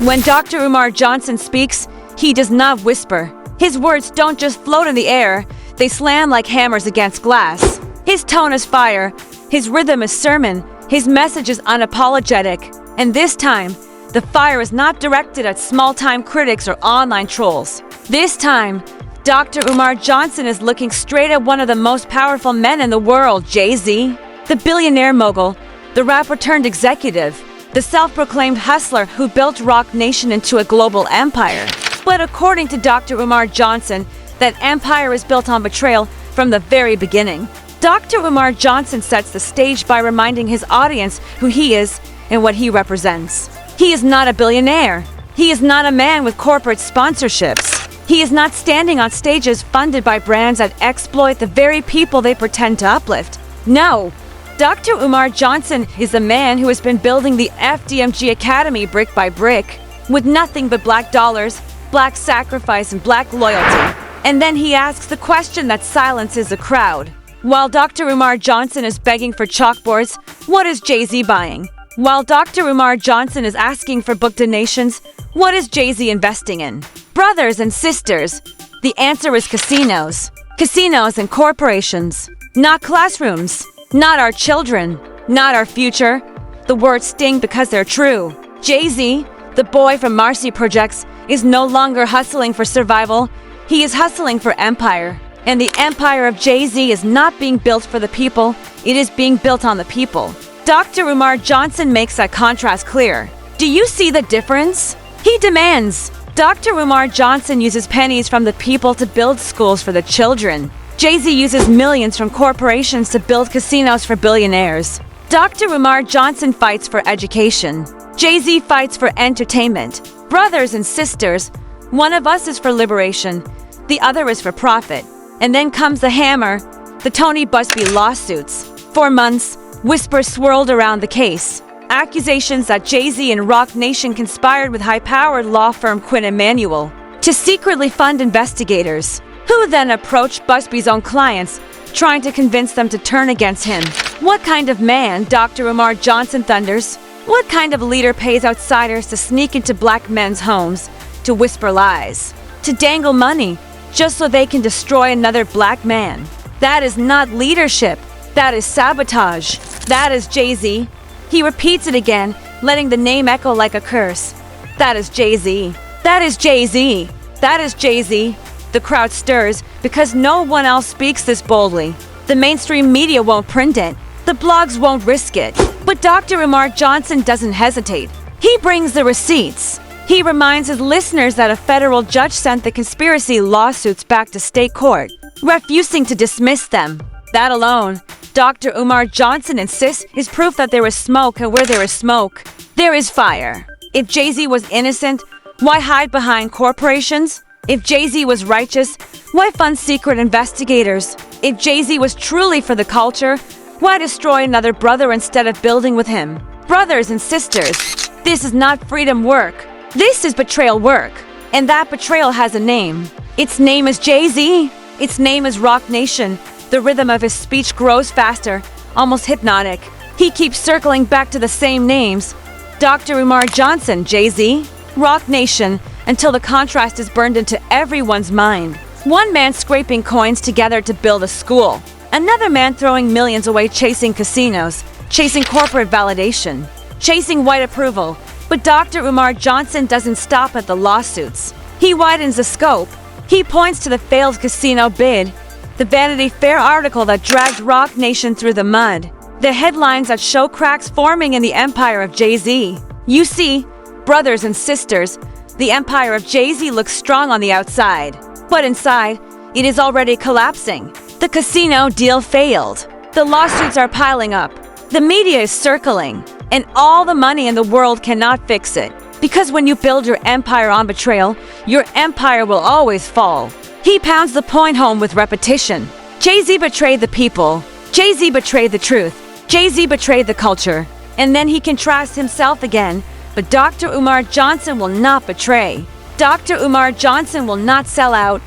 When Dr. Umar Johnson speaks, he does not whisper. His words don't just float in the air, they slam like hammers against glass. His tone is fire, his rhythm is sermon, his message is unapologetic. And this time, the fire is not directed at small-time critics or online trolls. This time, Dr. Umar Johnson is looking straight at one of the most powerful men in the world, Jay-Z. The billionaire mogul, the rapper-turned-executive, the self-proclaimed hustler who built Roc Nation into a global empire. But according to Dr. Umar Johnson, that empire is built on betrayal from the very beginning. Dr. Umar Johnson sets the stage by reminding his audience who he is and what he represents. He is not a billionaire. He is not a man with corporate sponsorships. He is not standing on stages funded by brands that exploit the very people they pretend to uplift. No. Dr. Umar Johnson is a man who has been building the FDMG Academy brick by brick, with nothing but black dollars, black sacrifice, and black loyalty. And then he asks the question that silences the crowd. While Dr. Umar Johnson is begging for chalkboards, what is Jay-Z buying? While Dr. Umar Johnson is asking for book donations, what is Jay-Z investing in? Brothers and sisters, the answer is casinos. Casinos and corporations. Not classrooms. Not our children. Not our future. The words sting because they're true. Jay-Z, the boy from Marcy Projects, is no longer hustling for survival. He is hustling for empire. And the empire of Jay-Z is not being built for the people. It is being built on the people. Dr. Umar Johnson makes that contrast clear. Do you see the difference? He demands. Dr. Umar Johnson uses pennies from the people to build schools for the children. Jay-Z uses millions from corporations to build casinos for billionaires. Dr. Umar Johnson fights for education. Jay-Z fights for entertainment. Brothers and sisters, one of us is for liberation, the other is for profit. And then comes the hammer, the Tony Busby lawsuits. For months, whispers swirled around the case. Accusations that Jay-Z and Roc Nation conspired with high-powered law firm Quinn Emanuel to secretly fund investigators, who then approached Busby's own clients, trying to convince them to turn against him. What kind of man Dr. Umar Johnson thunders? What kind of leader pays outsiders to sneak into black men's homes, to whisper lies, to dangle money, just so they can destroy another black man? That is not leadership. That is sabotage. That is Jay-Z. He repeats it again, letting the name echo like a curse. That is Jay-Z. That is Jay-Z. That is Jay-Z. The crowd stirs because no one else speaks this boldly. The mainstream media won't print it. The blogs won't risk it. But Dr. Umar Johnson doesn't hesitate. He brings the receipts. He reminds his listeners that a federal judge sent the conspiracy lawsuits back to state court, refusing to dismiss them. That alone, Dr. Umar Johnson insists, is proof that there is smoke, and where there is smoke, there is fire. If Jay-Z was innocent, why hide behind corporations? If Jay-Z was righteous, why fund secret investigators? If Jay-Z was truly for the culture, why destroy another brother instead of building with him? Brothers and sisters, this is not freedom work. This is betrayal work. And that betrayal has a name. Its name is Jay-Z. Its name is Roc Nation. The rhythm of his speech grows faster, almost hypnotic. He keeps circling back to the same names. Dr. Umar Johnson, Jay-Z, Roc Nation, until the contrast is burned into everyone's mind. One man scraping coins together to build a school. Another man throwing millions away chasing casinos, chasing corporate validation, chasing white approval. But Dr. Umar Johnson doesn't stop at the lawsuits. He widens the scope. He points to the failed casino bid, the Vanity Fair article that dragged Roc Nation through the mud, the headlines that show cracks forming in the empire of Jay-Z. You see, brothers and sisters, the empire of Jay-Z looks strong on the outside, but inside, it is already collapsing. The casino deal failed. The lawsuits are piling up. The media is circling, and all the money in the world cannot fix it. Because when you build your empire on betrayal, your empire will always fall. He pounds the point home with repetition. Jay-Z betrayed the people. Jay-Z betrayed the truth. Jay-Z betrayed the culture. And then he contrasts himself again. But Dr. Umar Johnson will not betray. Dr. Umar Johnson will not sell out.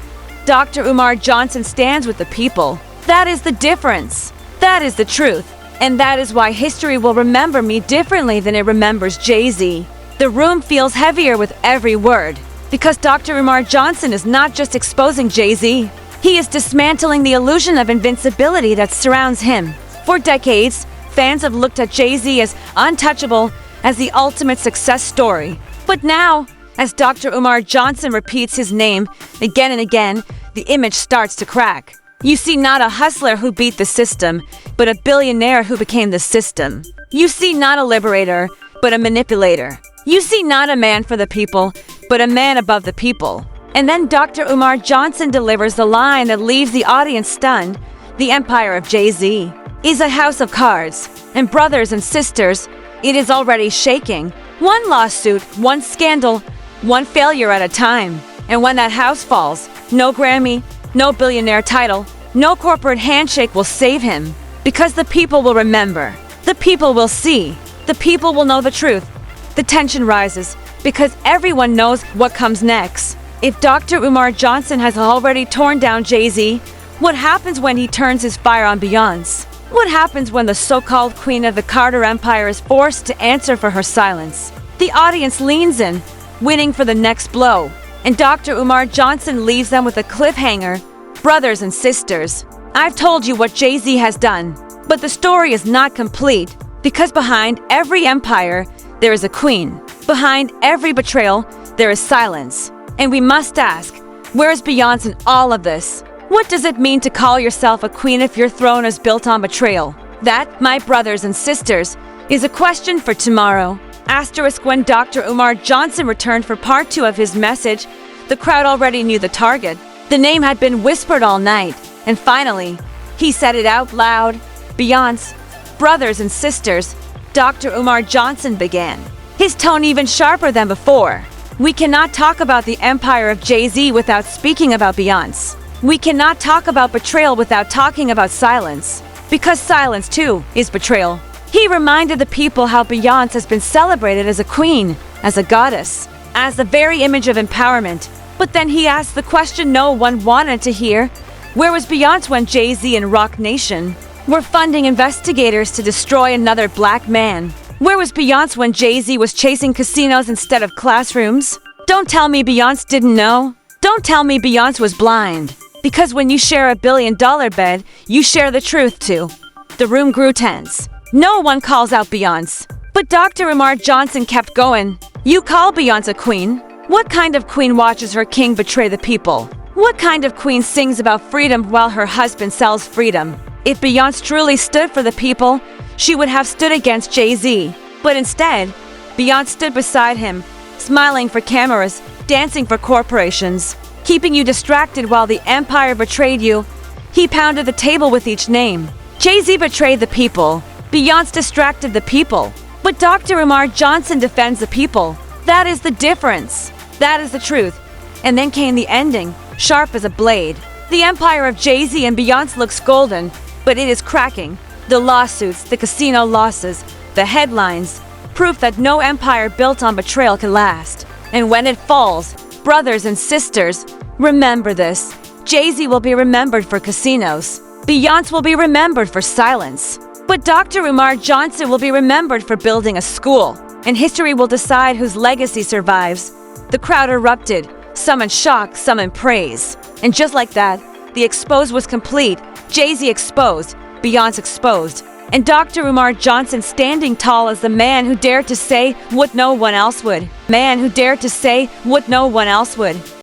Dr. Umar Johnson stands with the people. That is the difference. That is the truth. And that is why history will remember me differently than it remembers Jay-Z. The room feels heavier with every word, because Dr. Umar Johnson is not just exposing Jay-Z. He is dismantling the illusion of invincibility that surrounds him. For decades, fans have looked at Jay-Z as untouchable, as the ultimate success story. But now, as Dr. Umar Johnson repeats his name again and again, the image starts to crack. You see not a hustler who beat the system, but a billionaire who became the system. You see not a liberator, but a manipulator. You see not a man for the people, but a man above the people. And then Dr. Umar Johnson delivers the line that leaves the audience stunned. The empire of Jay-Z is a house of cards, and brothers and sisters, it is already shaking. One lawsuit, one scandal, one failure at a time. And when that house falls, no Grammy, no billionaire title, no corporate handshake will save him. Because the people will remember. The people will see. The people will know the truth. The tension rises because everyone knows what comes next. If Dr. Umar Johnson has already torn down Jay-Z, what happens when he turns his fire on Beyoncé? What happens when the so-called queen of the Carter Empire is forced to answer for her silence? The audience leans in, waiting for the next blow. And Dr. Umar Johnson leaves them with a cliffhanger. Brothers and sisters, I've told you what Jay-Z has done, but the story is not complete, because behind every empire, there is a queen. Behind every betrayal, there is silence. And we must ask, where is Beyoncé in all of this? What does it mean to call yourself a queen if your throne is built on betrayal? That, my brothers and sisters, is a question for tomorrow. Asterisk when Dr. Umar Johnson returned for part 2 of his message, the crowd already knew the target. The name had been whispered all night, and finally, he said it out loud. Beyoncé, brothers and sisters, Dr. Umar Johnson began. His tone even sharper than before. We cannot talk about the empire of Jay-Z without speaking about Beyoncé. We cannot talk about betrayal without talking about silence. Because silence, too, is betrayal. He reminded the people how Beyoncé has been celebrated as a queen, as a goddess, as the very image of empowerment. But then he asked the question no one wanted to hear. Where was Beyoncé when Jay-Z and Rock Nation were funding investigators to destroy another black man? Where was Beyoncé when Jay-Z was chasing casinos instead of classrooms? Don't tell me Beyoncé didn't know. Don't tell me Beyoncé was blind. Because when you share a $1 billion bed, you share the truth too. The room grew tense. No one calls out Beyoncé. But Dr. Umar Johnson kept going. You call Beyoncé a queen? What kind of queen watches her king betray the people? What kind of queen sings about freedom while her husband sells freedom? If Beyoncé truly stood for the people, she would have stood against Jay-Z. But instead, Beyoncé stood beside him, smiling for cameras, dancing for corporations, keeping you distracted while the empire betrayed you. He pounded the table with each name. Jay-Z betrayed the people. Beyoncé distracted the people. But Dr. Umar Johnson defends the people. That is the difference. That is the truth. And then came the ending, sharp as a blade. The empire of Jay-Z and Beyoncé looks golden, but it is cracking. The lawsuits, the casino losses, the headlines, proof that no empire built on betrayal can last. And when it falls, brothers and sisters, remember this. Jay-Z will be remembered for casinos. Beyoncé will be remembered for silence. But Dr. Umar Johnson will be remembered for building a school. And history will decide whose legacy survives. The crowd erupted, some in shock, some in praise. And just like that, the expose was complete. Jay-Z exposed, Beyoncé exposed. And Dr. Umar Johnson standing tall as the man who dared to say what no one else would. Man who dared to say what no one else would.